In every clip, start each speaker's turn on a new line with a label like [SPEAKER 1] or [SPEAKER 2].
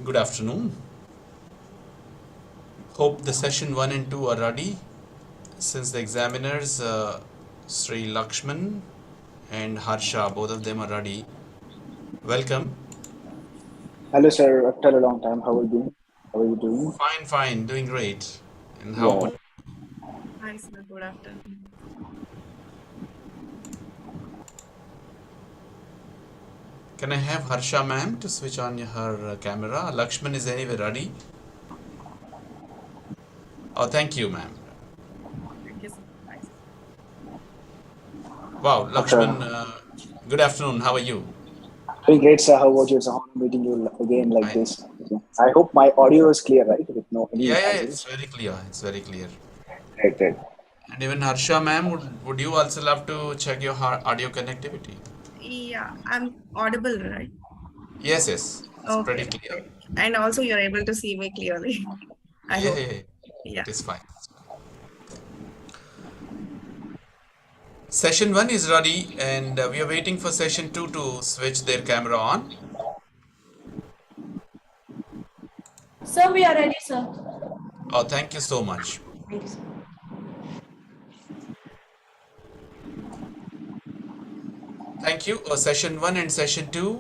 [SPEAKER 1] Good afternoon. Hope the session 1 and 2 are ready. Since the examiners, Sri Lakshman and Harsha, both of them are ready. Welcome.
[SPEAKER 2] Hello, sir. After a long time, how are you doing? How are you doing?
[SPEAKER 1] Fine, fine, doing great. And how
[SPEAKER 2] Yeah.
[SPEAKER 1] about
[SPEAKER 3] Hi, sir. Good afternoon.
[SPEAKER 1] Can I have Harsha ma'am to switch on her camera? Lakshman is anyway ready. Oh, thank you, ma'am.
[SPEAKER 3] Thank you, sir. Hi, sir.
[SPEAKER 1] Wow,
[SPEAKER 2] After
[SPEAKER 1] Lakshman, good afternoon. How are you?
[SPEAKER 2] doing great, sir. How about you? It's a honor meeting you again like
[SPEAKER 1] Fine.
[SPEAKER 2] this. Okay. I hope my audio is clear, right? With no any
[SPEAKER 1] Yeah, yeah, it's
[SPEAKER 2] noises.
[SPEAKER 1] very clear. It's very clear.
[SPEAKER 2] Great, great.
[SPEAKER 1] And even Harsha ma'am, would you also love to check your audio connectivity?
[SPEAKER 3] Yeah, I'm audible, right?
[SPEAKER 1] Yes, yes, it's
[SPEAKER 3] Okay,
[SPEAKER 1] pretty clear.
[SPEAKER 3] great. And also, you're able to see me clearly. I
[SPEAKER 1] Yeah,
[SPEAKER 3] hope.
[SPEAKER 1] yeah, yeah.
[SPEAKER 3] Yeah.
[SPEAKER 1] It is fine. Session 1 is ready, and we are waiting for session 2 to switch their camera on.
[SPEAKER 4] Sir, we are ready, sir.
[SPEAKER 1] Oh, thank you so much.
[SPEAKER 4] Thank you, sir.
[SPEAKER 1] Thank you. Session 1 and session 2,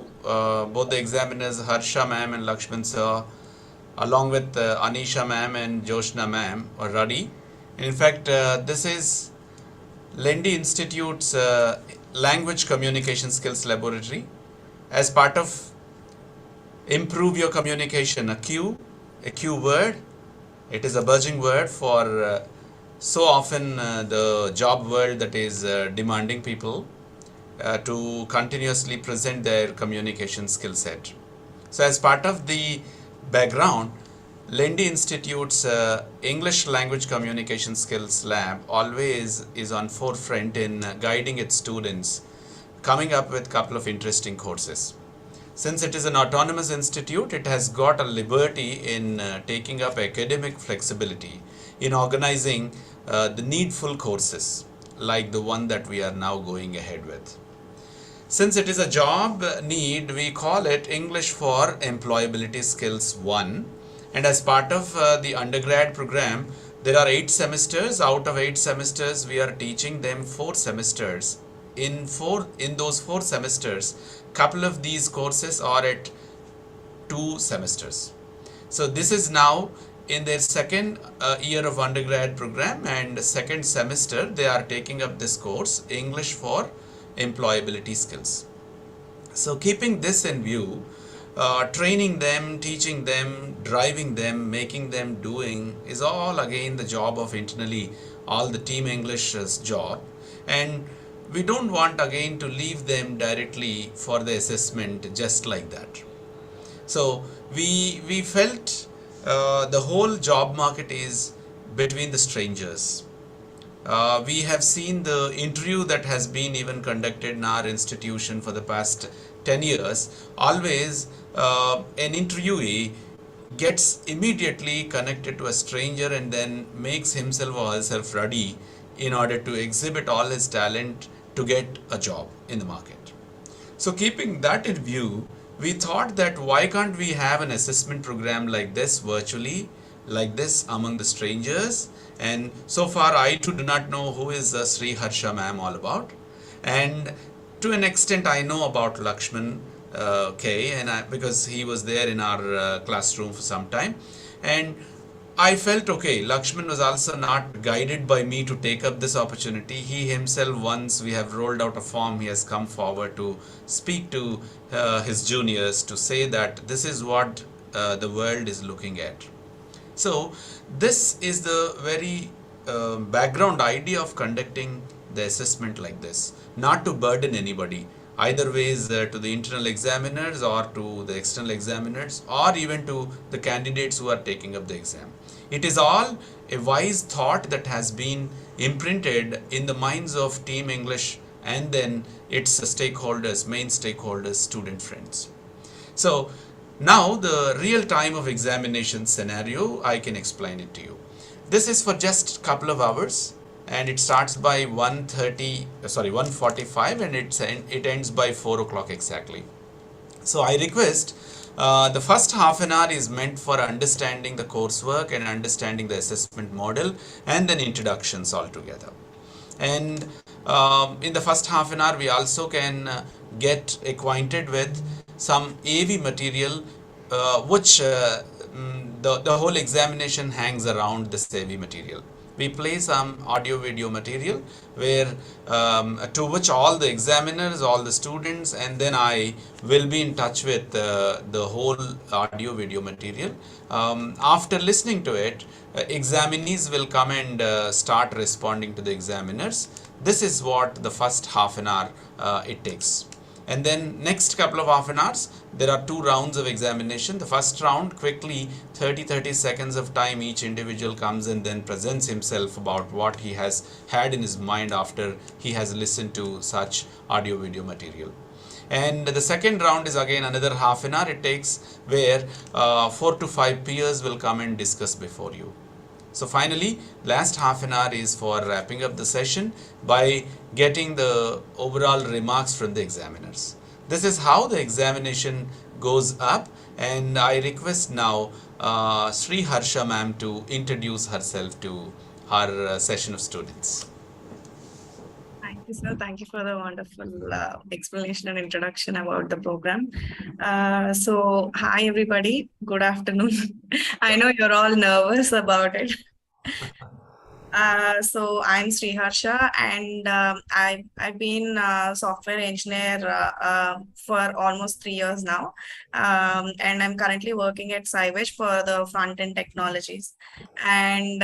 [SPEAKER 1] both the examiners Harsha ma'am and Lakshman sir, along with Anisha ma'am and Joshna ma'am, are ready. In fact, this is Lendi Institute's Language Communication Skills Laboratory. As part of improve your communication, a Q word, it is a buzzing word for so often the job world that is demanding people to continuously present their communication skill set. So, as part of the background, Lendi Institute's English Language Communication Skills Lab always is on forefront in guiding its students, coming up with a couple of interesting courses. Since it is an autonomous institute, it has got a liberty in taking up academic flexibility in organizing the needful courses like the one that we are now going ahead with. Since it is a job need, we call it English for Employability Skills 1. And as part of the undergrad program, there are 8 semesters. Out of 8 semesters, we are teaching them 4 semesters. In those 4 semesters, couple of these courses are at 2 semesters. So this is now in their second year of undergrad program, and second semester they are taking up this course, English for Employability Skills. So keeping this in view, training them, teaching them, driving them, making them doing is all again the job of internally all the team English's job. And we don't want again to leave them directly for the assessment just like that. So we felt the whole job market is between the strangers. We have seen the interview that has been even conducted in our institution for the past 10 years. Always an interviewee gets immediately connected to a stranger and then makes himself or herself ready in order to exhibit all his talent to get a job in the market. So keeping that in view, we thought that why can't we have an assessment program like this virtually, like this among the strangers? And so far I too do not know who is Sri Harsha ma'am all about. And to an extent I know about Lakshman K, and because he was there in our classroom for some time. And I felt okay. Lakshman was also not guided by me to take up this opportunity. He himself, once we have rolled out a form, he has come forward to speak to his juniors to say that this is what the world is looking at. So, this is the very background idea of conducting the assessment like this, not to burden anybody, either ways to the internal examiners or to the external examiners or even to the candidates who are taking up the exam. It is all a wise thought that has been imprinted in the minds of Team English and then its stakeholders, main stakeholders, student friends. So now the real time of examination scenario, I can explain it to you. This is for just couple of hours and it starts by 1:45 and it ends by 4 o'clock exactly. So I request The first half an hour is meant for understanding the coursework and understanding the assessment model and then introductions altogether. And in the first half an hour, we also can get acquainted with some AV material, which the whole examination hangs around this AV material. We play some audio video material where to which all the examiners, all the students, and then I will be in touch with the whole audio video material. After listening to it, examinees will come and start responding to the examiners. This is what the first half an hour it takes. And then next couple of half an hours, there are 2 rounds of examination. The first round, quickly 30 seconds of time, each individual comes and then presents himself about what he has had in his mind after he has listened to such audio video material. And the second round is again another half an hour it takes, where 4 to 5 peers will come and discuss before you. So finally, last half an hour is for wrapping up the session by getting the overall remarks from the examiners. This is how the examination goes up, and I request now Sri Harsha ma'am to introduce herself to our session of students.
[SPEAKER 3] Thank you, sir. Thank you for the wonderful explanation and introduction about the program. So, hi, everybody. Good afternoon. I know you're all nervous about it. So I'm Sri Harsha, and I've been a software engineer for almost 3 years now, and I'm currently working at Cyvech for the front end technologies. And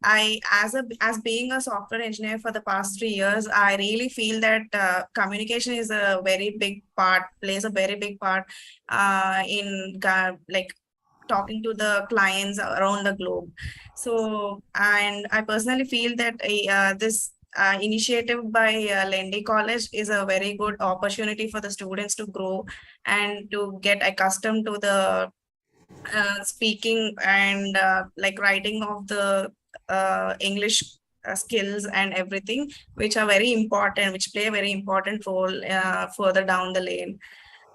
[SPEAKER 3] as being a software engineer for the past 3 years, I really feel that communication is a very big part, plays a very big part in like talking to the clients around the globe. So, and I personally feel that this initiative by Lendi College is a very good opportunity for the students to grow and to get accustomed to the speaking and like writing of the English skills and everything, which are very important, which play a very important role further down the lane.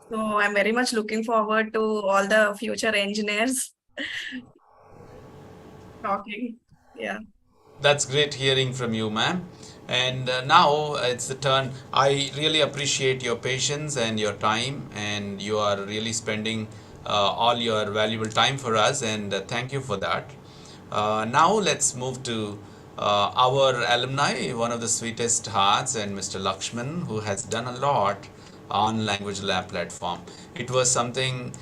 [SPEAKER 3] So I'm very much looking forward to all the future engineers talking. Yeah.
[SPEAKER 1] That's great hearing from you, ma'am. And now it's the turn. I really appreciate your patience and your time, and you are really spending all your valuable time for us, and thank you for that. Now let's move to our alumni, one of the sweetest hearts, and Mr. Lakshman, who has done a lot on Language Lab platform. It was something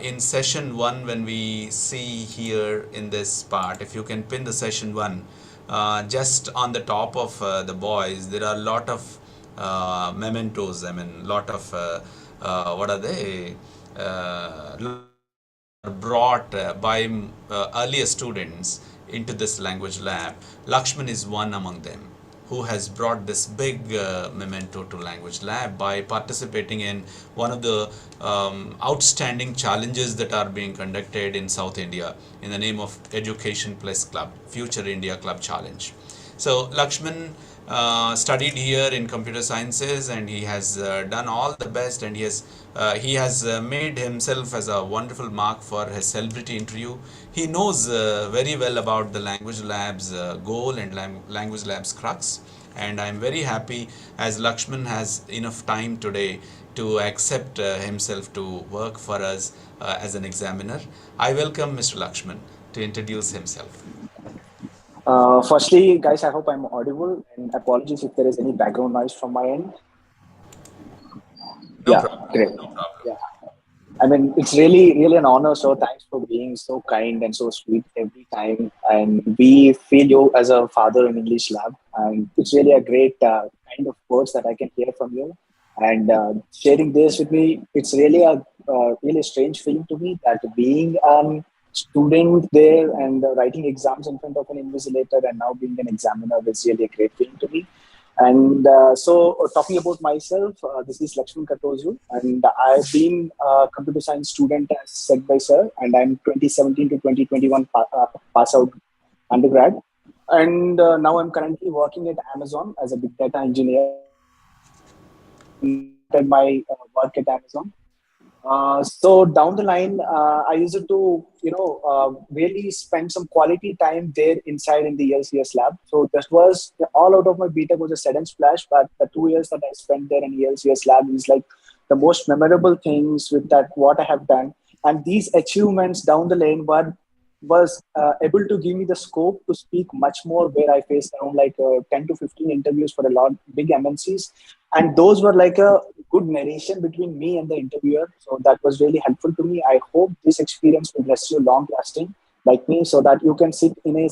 [SPEAKER 1] in session 1 when we see here in this part. If you can pin the session 1, just on the top of the boys, there are a lot of mementos. I mean, lot of what are they? Brought by earlier students into this language lab. Lakshman is one among them who has brought this big memento to language lab by participating in one of the outstanding challenges that are being conducted in South India in the name of Education Plus Club, Future India Club Challenge. So Lakshman studied here in computer sciences, and he has done all the best, and he has made himself as a wonderful mark for his celebrity interview. He knows very well about the language lab's goal and language lab's crux, and I am very happy as Lakshman has enough time today to accept himself to work for us as an examiner. I welcome Mr. Lakshman to introduce himself.
[SPEAKER 2] Firstly, guys, I hope I'm audible, and apologies if there is any background noise from my end.
[SPEAKER 1] No problem.
[SPEAKER 2] Great.
[SPEAKER 1] No problem.
[SPEAKER 2] Yeah. I mean, it's really an honor. So thanks for being so kind and so sweet every time. And we feel you as a father in English lab. And it's really a great kind of words that I can hear from you. And sharing this with me, it's really a really strange feeling to me that being a student there and writing exams in front of an invigilator and now being an examiner is really a great feeling to me. And so talking about myself, this is Lakshman Katozu, and I've been a computer science student as said by sir, and I'm 2017 to 2021 pass out undergrad. And now I'm currently working at Amazon as a big data engineer. My work at Amazon. So down the line, I used to, really spend some quality time there inside in the ELCS lab. So that was all out of my BTech was a sudden splash, but the 2 years that I spent there in ELCS lab is like the most memorable things with that what I have done. And these achievements down the lane was able to give me the scope to speak much more where I faced around like 10 to 15 interviews for a lot big MNCs, and those were like a good narration between me and the interviewer, so that was really helpful to me. I hope this experience will rest you long lasting like me, so that you can sit in a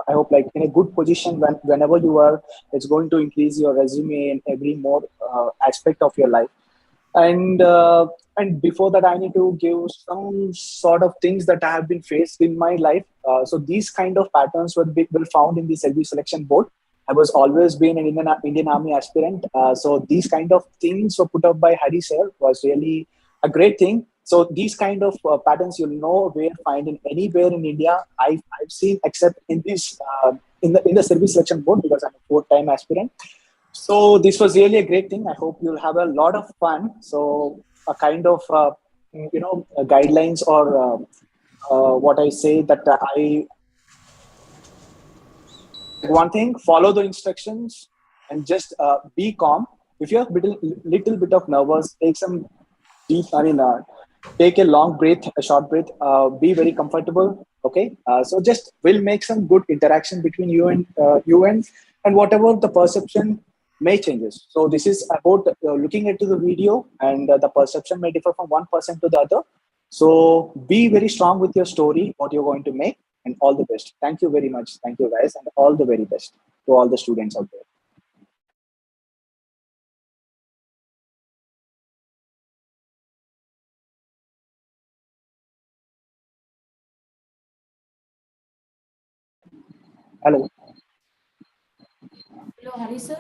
[SPEAKER 2] I hope like in a good position whenever you are. It's going to increase your resume in every more aspect of your life. And before that, I need to give some sort of things that I have been faced in my life. So these kind of patterns were found in the service selection board. I was always been an Indian Army aspirant. So these kind of things were put up by Hari sir was really a great thing. So these kind of patterns you'll know where find in anywhere in India. I've seen except in this in the service selection board, because I'm a 4-time aspirant. So this was really a great thing. I hope you'll have a lot of fun. So a kind of guidelines or what I say that I one thing, follow the instructions and just be calm. If you're little bit of nervous, take some deep, take a long breath, a short breath, be very comfortable. Okay. So just will make some good interaction between you and whatever the perception may changes. So this is about looking into the video, and the perception may differ from one person to the other. So be very strong with your story, what you're going to make, and all the best. Thank you very much. Thank you guys, and all the very best to all the students out there. Hello.
[SPEAKER 4] Hello, Hari sir.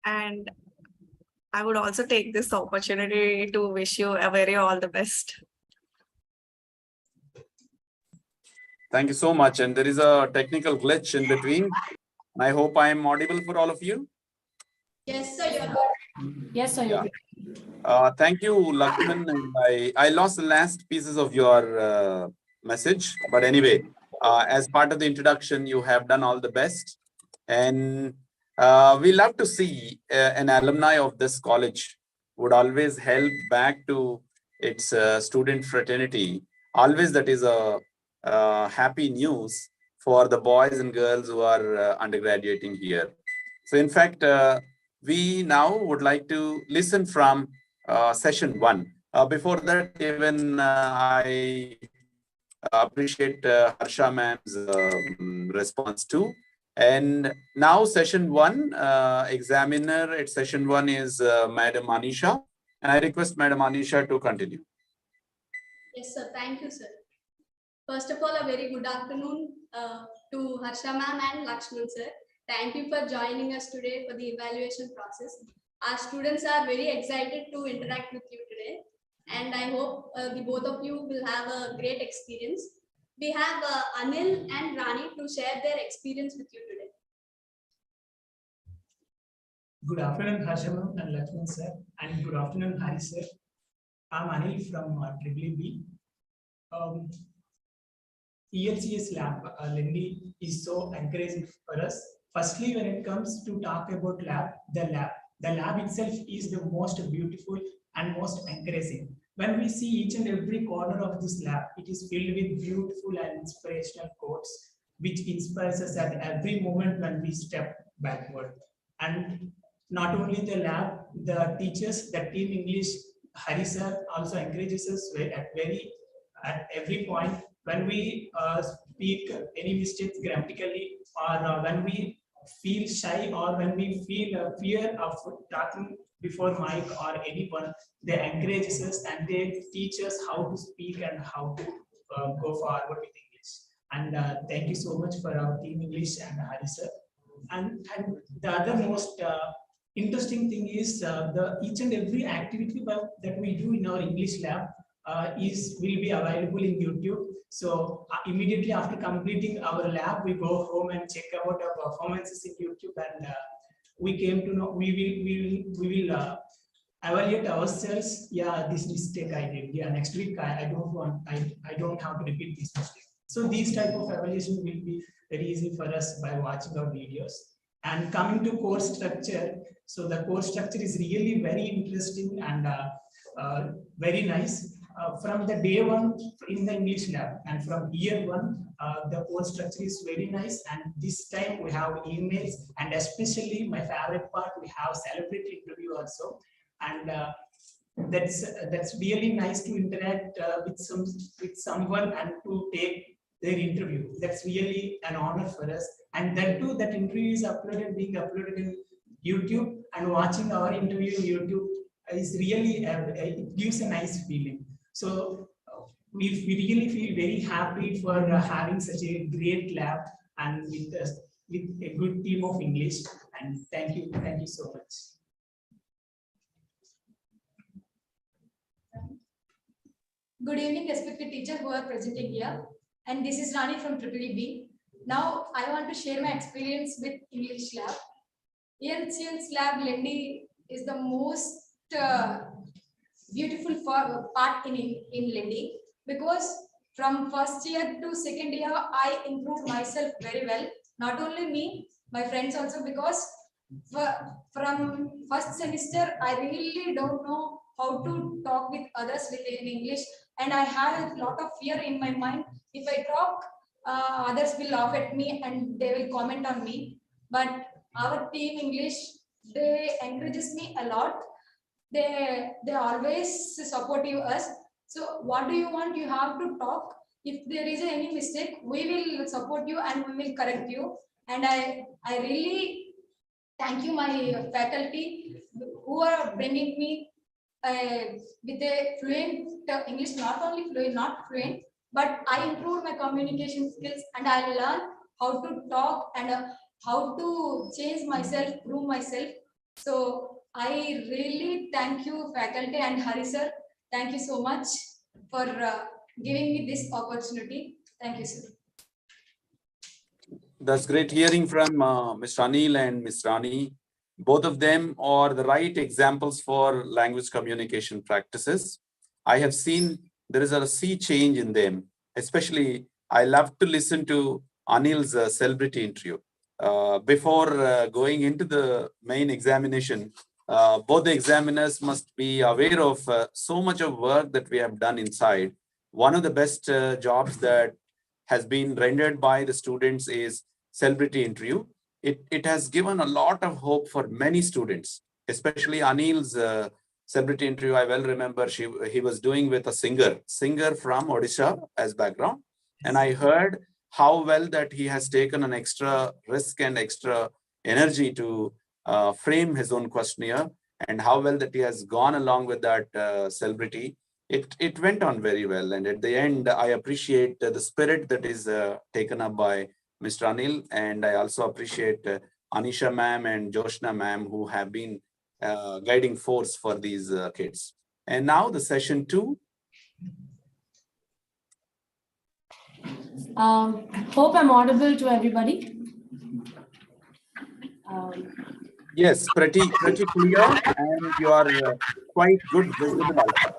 [SPEAKER 3] And I would also take this opportunity to wish you a very all the best.
[SPEAKER 1] Thank you so much. And there is a technical glitch in between. I hope I am audible for all of you.
[SPEAKER 4] Yes, sir. You're good. Yes, sir. You're good.
[SPEAKER 1] Thank you, Lakshman. I lost the last pieces of your message, but anyway, as part of the introduction, you have done all the best, and we love to see an alumni of this college would always help back to its student fraternity. Always, that is a happy news for the boys and girls who are undergraduating here. So, in fact, we now would like to listen from session 1. Before that, even I appreciate Harsha ma'am's response too. And now session 1, examiner at session 1 is Madam Anisha. And I request Madam Anisha to continue.
[SPEAKER 5] Yes, sir. Thank you, sir. First of all, a very good afternoon to Harsha ma'am and Lakshman sir. Thank you for joining us today for the evaluation process. Our students are very excited to interact with you today, and I hope the both of you will have a great experience. We have Anil and Rani to share their experience with you today.
[SPEAKER 6] Good afternoon, Harsha ma'am and Lakshman sir, and good afternoon, Hari sir. I'm Anil from EEE. ELCS lab, Lindy is so encouraging for us. Firstly, when it comes to talk about the lab itself is the most beautiful and most encouraging. When we see each and every corner of this lab, it is filled with beautiful and inspirational quotes, which inspires us at every moment when we step backward. And not only the lab, the teachers, the team English, Hari sir also encourages us at every point when we speak any mistakes grammatically, or when we feel shy, or when we feel fear of talking before mic or anyone, they encourage us and they teach us how to speak and how to go forward with English. And thank you so much for our team English and Hari sir. And the other most interesting thing is the each and every activity that we do in our English lab will be available in YouTube. So immediately after completing our lab, we go home and check about our performances in YouTube, and we came to know we will evaluate ourselves. Yeah, this mistake I did. Yeah, next week I don't have to repeat this mistake. So these type of evaluation will be very easy for us by watching our videos. And coming to course structure, so the course structure is really very interesting and very nice. From the day one in the English lab and from year one, the course structure is very nice. And this time we have emails, and especially my favorite part, we have celebrity interview also. And that's really nice to interact with someone and to take their interview. That's really an honor for us. And that too, that interview is being uploaded in YouTube, and watching our interview in YouTube is really it gives a nice feeling. So we really feel very happy for having such a great lab and with a good team of English. And thank you so much.
[SPEAKER 4] Good evening, respected teachers who are presenting here. And this is Rani from EEE. Now I want to share my experience with English lab. ENCL's lab Lendi is the most beautiful part in Lendi, because from first year to second year I improved myself very well. Not only me, my friends also, because from first semester I really don't know how to talk with others in English, and I have a lot of fear in my mind. If I talk, others will laugh at me and they will comment on me. But our team English, they encourages me a lot. They always supportive us. So what do you want? You have to talk. If there is any mistake, we will support you and we will correct you. And I really thank you, my faculty, who are bringing me with a fluent English, not fluent, but I improved my communication skills, and I learned how to talk and how to change myself, prove myself. So I really thank you, faculty, and Hari sir. Thank you so much for giving me this opportunity. Thank you, sir.
[SPEAKER 1] That's great hearing from Mr. Anil and Ms. Rani. Both of them are the right examples for language communication practices. I have seen there is a sea change in them. Especially, I love to listen to Anil's celebrity interview. Before going into the main examination, both the examiners must be aware of so much of work that we have done inside. One of the best jobs that has been rendered by the students is celebrity interview. It has given a lot of hope for many students, especially Anil's celebrity interview. I well remember he was doing with a singer from Odisha as background. And I heard how well that he has taken an extra risk and extra energy to frame his own questionnaire, and how well that he has gone along with that celebrity. It went on very well. And at the end, I appreciate the spirit that is taken up by Mr. Anil, and I also appreciate Anisha ma'am and Joshna ma'am, who have been guiding force for these kids. And now the session 2.
[SPEAKER 7] Hope I'm audible to everybody.
[SPEAKER 1] Yes, pretty clear, and you are quite good visible also.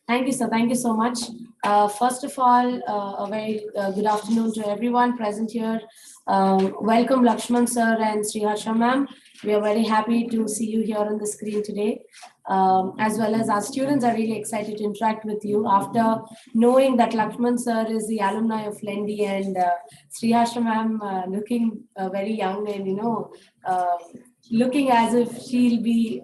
[SPEAKER 7] Thank you, sir. Thank you so much. First of all, a very good afternoon to everyone present here. Welcome, Lakshman sir and Sriharsha ma'am. We are very happy to see you here on the screen today. As well as our students are really excited to interact with you after knowing that Lakshman sir is the alumni of Lendi, and Sriharsha ma'am looking very young and, looking as if she'll be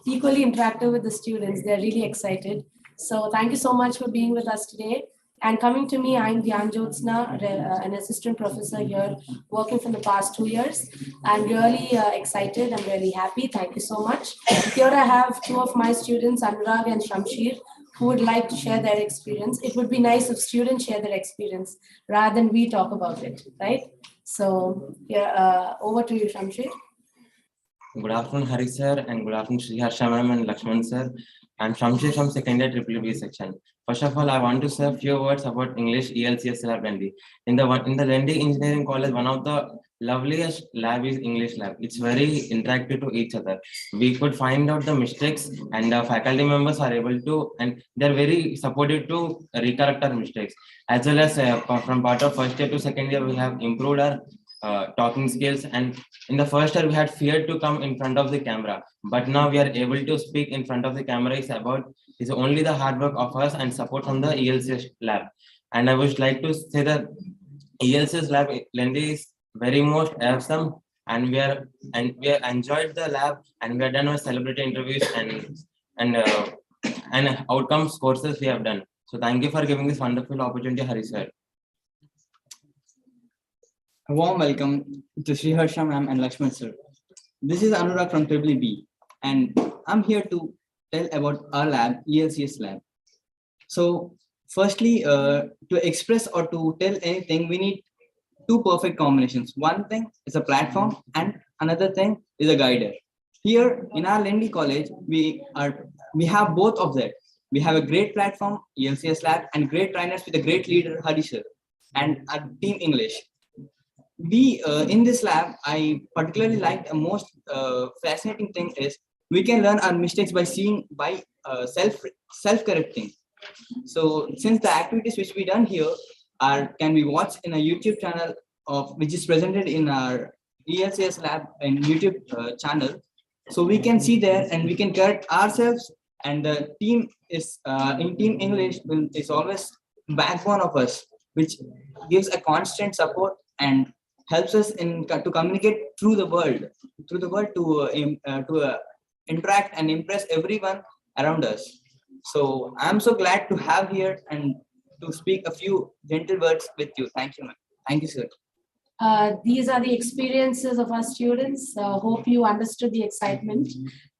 [SPEAKER 7] equally interactive with the students. They're really excited. So thank you so much for being with us today. And coming to me, I'm Dhyan Jyotsna, an assistant professor here, working for the past 2 years. I'm really excited. I'm really happy. Thank you so much. Here I have two of my students, Anurag and Shamshir, who would like to share their experience. It would be nice if students share their experience rather than we talk about it, right? So yeah, over to you, Shamshir.
[SPEAKER 8] Good afternoon, Hari sir, and good afternoon, Sri Harsha ma'am and Lakshman sir. I'm Shamshir from second year EEE section. First of all, I want to say a few words about English ELCS lab Lendi. In the Lendi Engineering College, one of the loveliest lab is English lab. It's very interactive to each other. We could find out the mistakes, and the faculty members are able to, and they're very supportive to recorrect our mistakes. As well as from part of first year to second year, we have improved our talking skills, and in the first year we had feared to come in front of the camera, but now we are able to speak in front of the camera. Is only the hard work of us and support from the ELCS lab. And I would like to say that ELCS lab Lendi is very most awesome, and we are enjoyed the lab, and we are done with celebrity interviews and outcomes courses we have done. So thank you for giving this wonderful opportunity, Hari sir.
[SPEAKER 9] A warm welcome to Sri Harsha ma'am and Lakshman sir. This is Anurag from EEE, and I'm here to tell about our lab, ELCS lab. So firstly, to express or to tell anything, we need two perfect combinations. One thing is a platform, and another thing is a guider. Here in our Lendi College, we have both of that. We have a great platform, ELCS lab, and great trainers with a great leader, Hari sir, and our team English. We in this lab, I particularly like the most fascinating thing is we can learn our mistakes by seeing, by self-correcting. So since the activities which we done here can be watched in a YouTube channel which is presented in our ELCS lab and YouTube channel, so we can see there and we can correct ourselves. And the team is in Team English is always backbone of us, which gives a constant support and helps us to communicate through the world to interact and impress everyone around us. So I'm so glad to have here and to speak a few gentle words with you. Thank you, ma'am. Thank you, sir.
[SPEAKER 7] These are the experiences of our students. Hope you understood the excitement.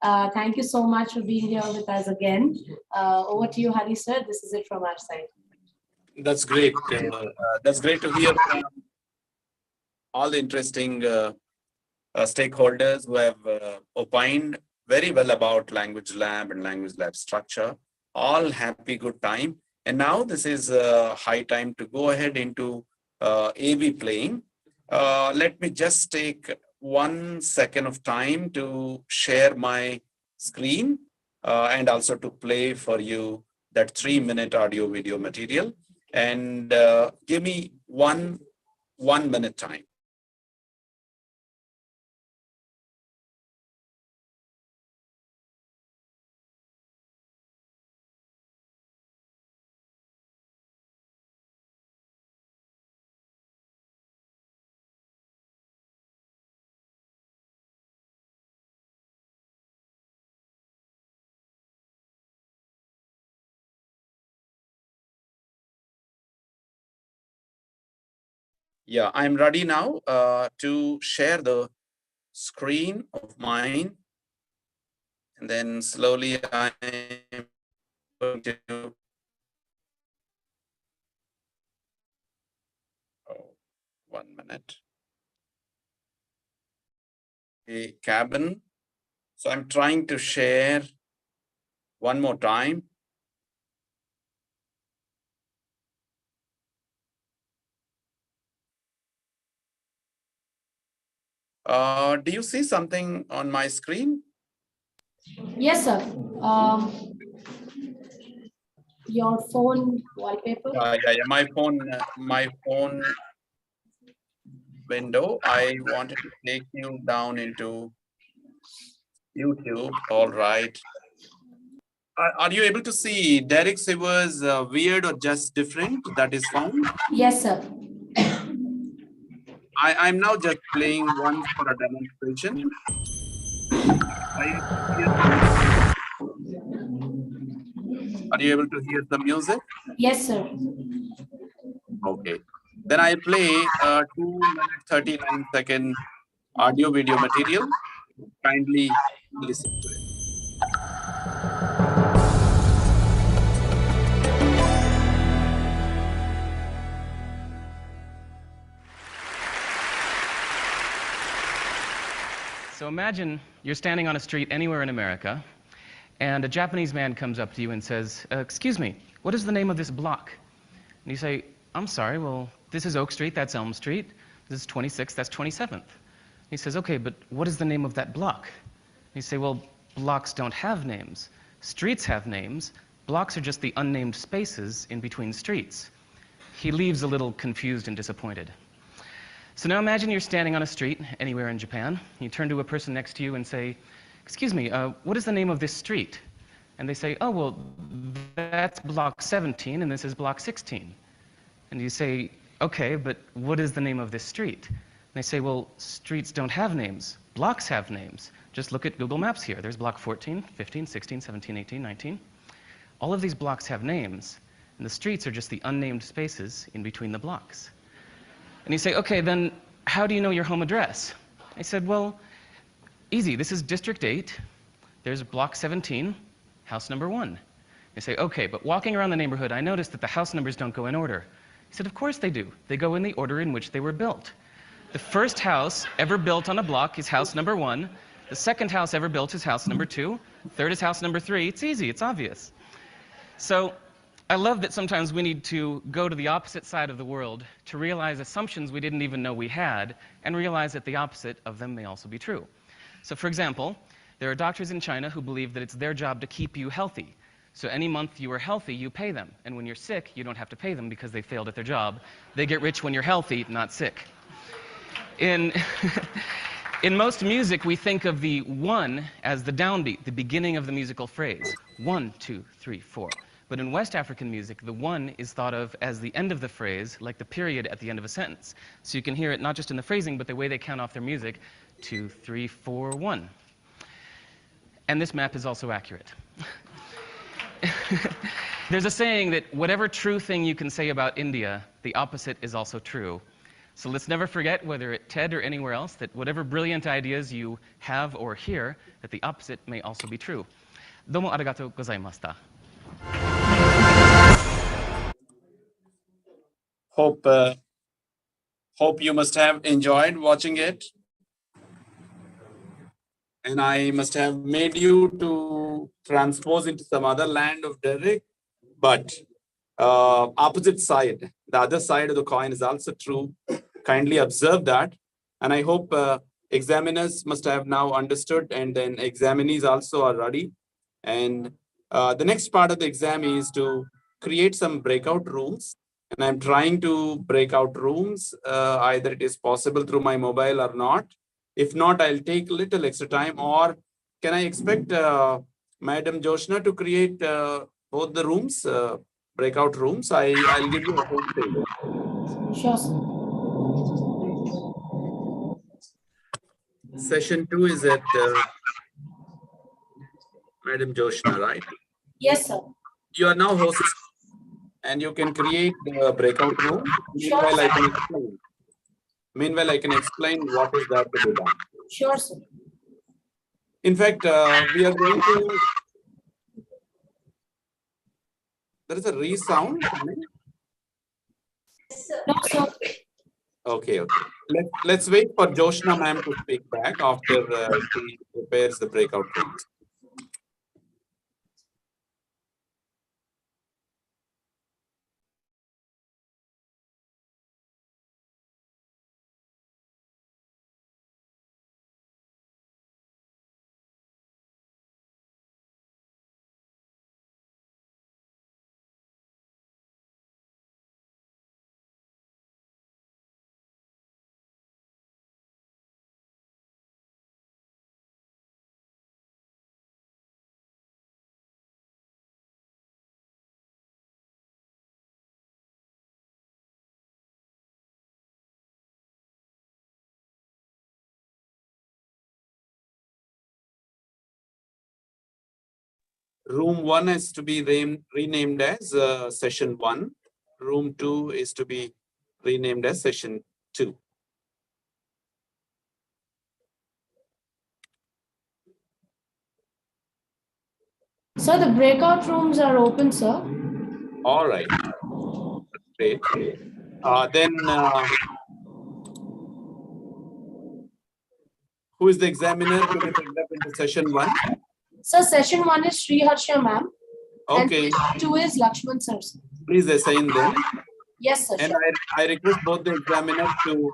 [SPEAKER 7] Thank you so much for being here with us again. Over to you, Hari sir. This is it from our side.
[SPEAKER 1] That's great. That's great to hear from all the interesting stakeholders who have opined very well about language lab and language lab structure. All happy, good time. And now this is high time to go ahead into AV playing. Let me just take 1 second of time to share my screen and also to play for you that 3-minute audio video material. And give me one minute time. Yeah, I'm ready now to share the screen of mine. And then slowly I'm going to, oh, 1 minute. A cabin. So I'm trying to share one more time. Do you see something on my screen?
[SPEAKER 7] Yes, sir. Your phone wallpaper.
[SPEAKER 1] Yeah. My phone window. I wanted to take you down into YouTube. All right. Are you able to see Derek Sivers weird or just different? That is fine.
[SPEAKER 7] Yes, sir.
[SPEAKER 1] I'm now just playing one for a demonstration. Are you able to hear the music?
[SPEAKER 7] Yes, sir.
[SPEAKER 1] Okay. Then I play 2 minute 39-second audio video material. Kindly listen to it.
[SPEAKER 10] So imagine you're standing on a street anywhere in America, and a Japanese man comes up to you and says, excuse me, what is the name of this block? And you say, I'm sorry, well, this is Oak Street, that's Elm Street. This is 26th, that's 27th. He says, okay, but what is the name of that block? And you say, well, blocks don't have names. Streets have names. Blocks are just the unnamed spaces in between streets. He leaves a little confused and disappointed. So now imagine you're standing on a street anywhere in Japan. You turn to a person next to you and say, excuse me, what is the name of this street? And they say, oh, well, that's block 17 and this is block 16. And you say, okay, but what is the name of this street? And they say, well, streets don't have names. Blocks have names. Just look at Google Maps here. There's block 14, 15, 16, 17, 18, 19. All of these blocks have names, and the streets are just the unnamed spaces in between the blocks. And you say, okay, then how do you know your home address? I said, well, easy. This is District 8. There's block 17, house number 1. They say, okay, but walking around the neighborhood, I noticed that the house numbers don't go in order. He said, of course they do. They go in the order in which they were built. The first house ever built on a block is house number 1. The second house ever built is house number 2. Third is house number 3. It's easy. It's obvious. So I love that sometimes we need to go to the opposite side of the world to realize assumptions we didn't even know we had and realize that the opposite of them may also be true. So for example, there are doctors in China who believe that it's their job to keep you healthy. So any month you are healthy, you pay them. And when you're sick, you don't have to pay them because they failed at their job. They get rich when you're healthy, not sick. In most music, we think of the 1 as the downbeat, the beginning of the musical phrase. 1, 2, 3, 4. But in West African music, the 1 is thought of as the end of the phrase, like the period at the end of a sentence. So you can hear it not just in the phrasing, but the way they count off their music. 2, 3, 4, 1. And this map is also accurate. There's a saying that whatever true thing you can say about India, the opposite is also true. So let's never forget, whether at TED or anywhere else, that whatever brilliant ideas you have or hear, that the opposite may also be true. Domo arigatou gozaimashita.
[SPEAKER 1] Hope you must have enjoyed watching it. And I must have made you to transpose into some other land of Derek. But opposite side, the other side of the coin is also true. Kindly observe that. And I hope examiners must have now understood, and then examinees also are ready. And the next part of the exam is to create some breakout rooms. And I'm trying to break out rooms. Either it is possible through my mobile or not. If not, I'll take a little extra time. Or can I expect Madam Joshna to create both the rooms, breakout rooms? I'll give you a whole thing.
[SPEAKER 7] Sure, sir.
[SPEAKER 1] Session 2 is at Madam Joshna, right?
[SPEAKER 7] Yes, sir.
[SPEAKER 1] You are now host, and you can create the breakout room. Meanwhile, I can explain. Meanwhile, I can explain what is that to be done.
[SPEAKER 7] Sure, sir.
[SPEAKER 1] In fact, we are going to. There is a resound.
[SPEAKER 7] No, sir.
[SPEAKER 1] Okay. Let's wait for Joshna ma'am to speak back after she prepares the breakout rooms. Room 1 is to be renamed as session 1. Room 2 is to be renamed as session 2.
[SPEAKER 7] Sir, the breakout rooms are open, sir.
[SPEAKER 1] All right. Great. Then Who is the examiner? Could you pick up into session 1?
[SPEAKER 7] So session 1 is Sri Harsha ma'am.
[SPEAKER 1] Okay.
[SPEAKER 7] And session 2 is Lakshman sir.
[SPEAKER 1] Please assign them.
[SPEAKER 7] Yes, sir.
[SPEAKER 1] And
[SPEAKER 7] Sure.
[SPEAKER 1] I request both the examiners to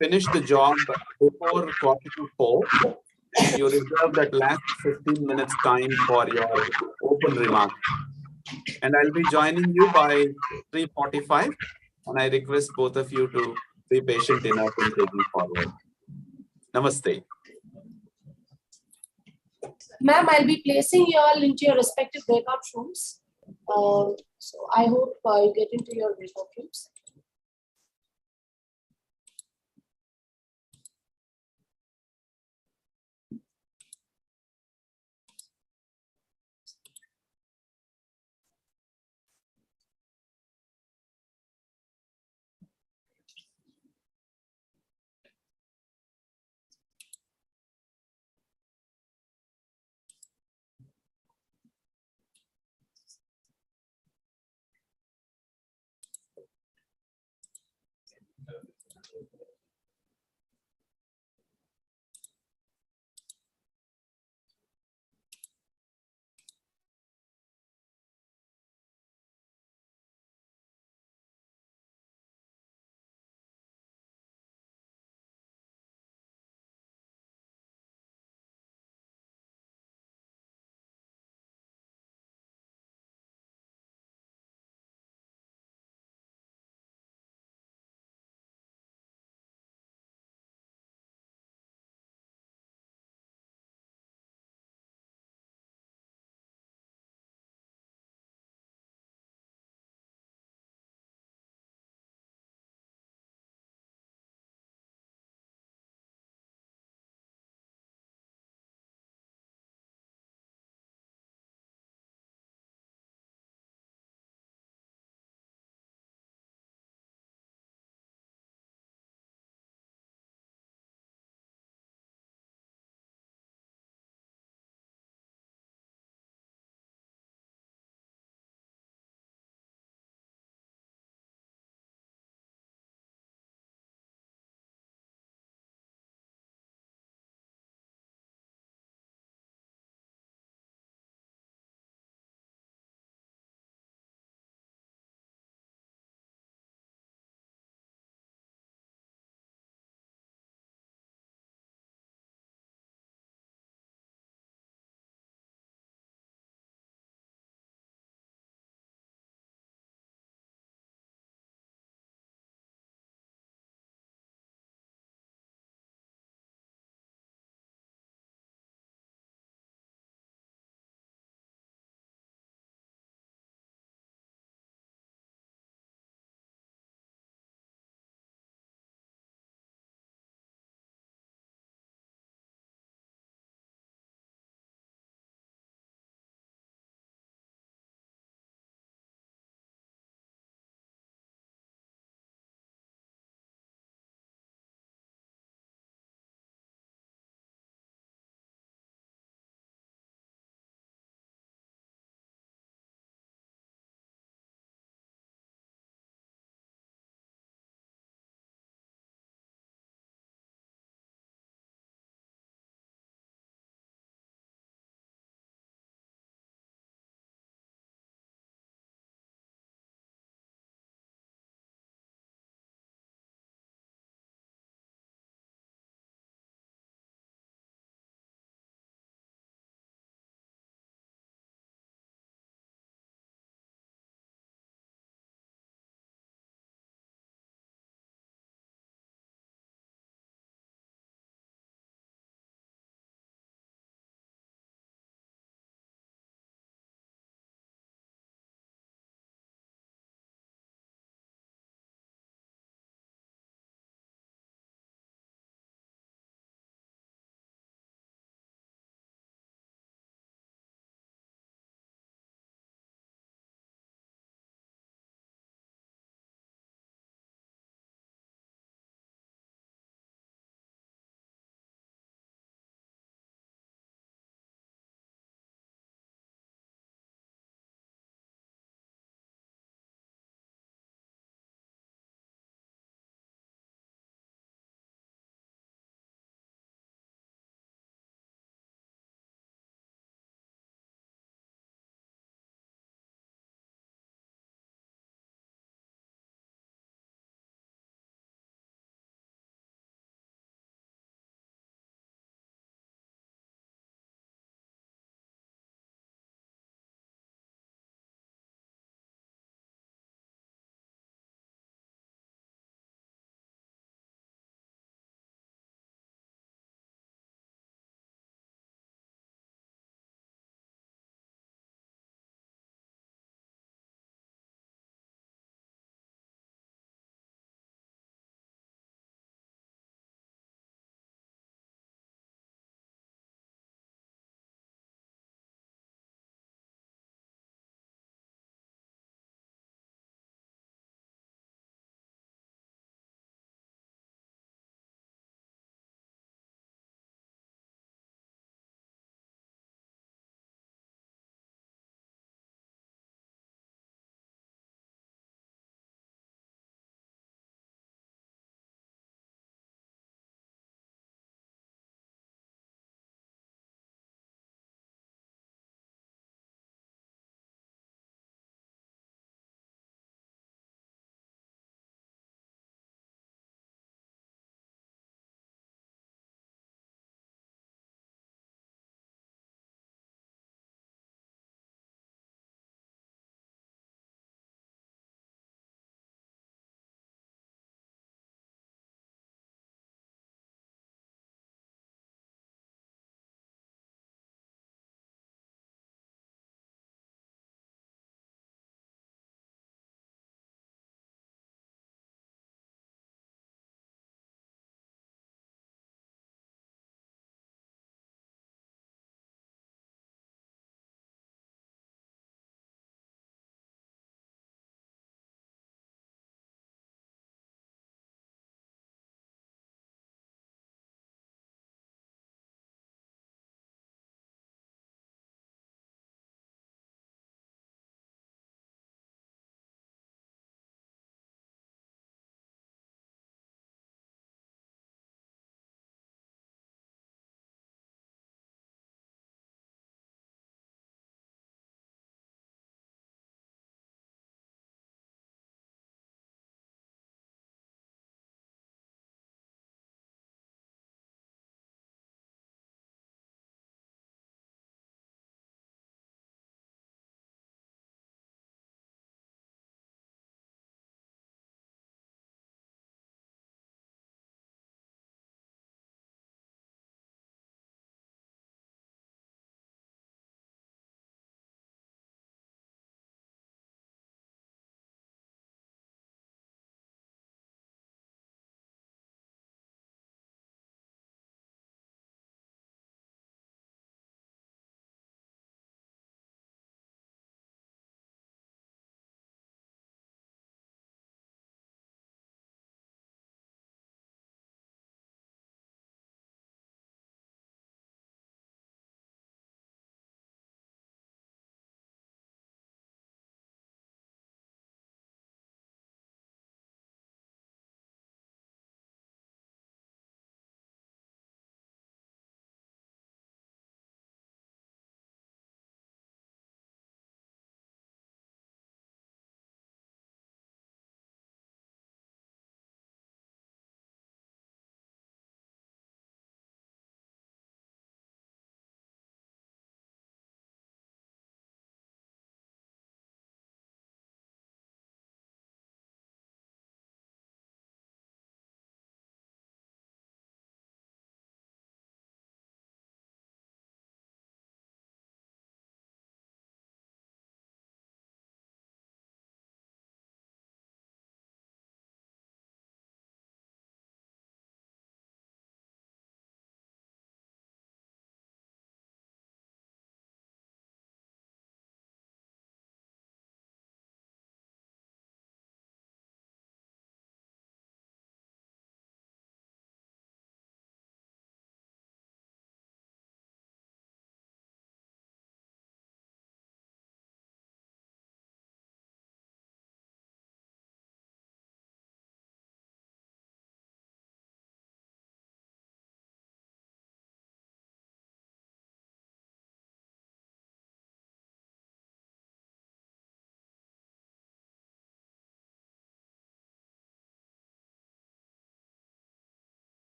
[SPEAKER 1] finish the job before 3:45. And you reserve that last 15 minutes time for your open remarks. And I'll be joining you by 3:45. And I request both of you to be patient enough in taking forward. Namaste.
[SPEAKER 7] Ma'am, I'll be placing you all into your respective breakout rooms. So I hope you get into your breakout rooms.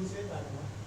[SPEAKER 11] say that one.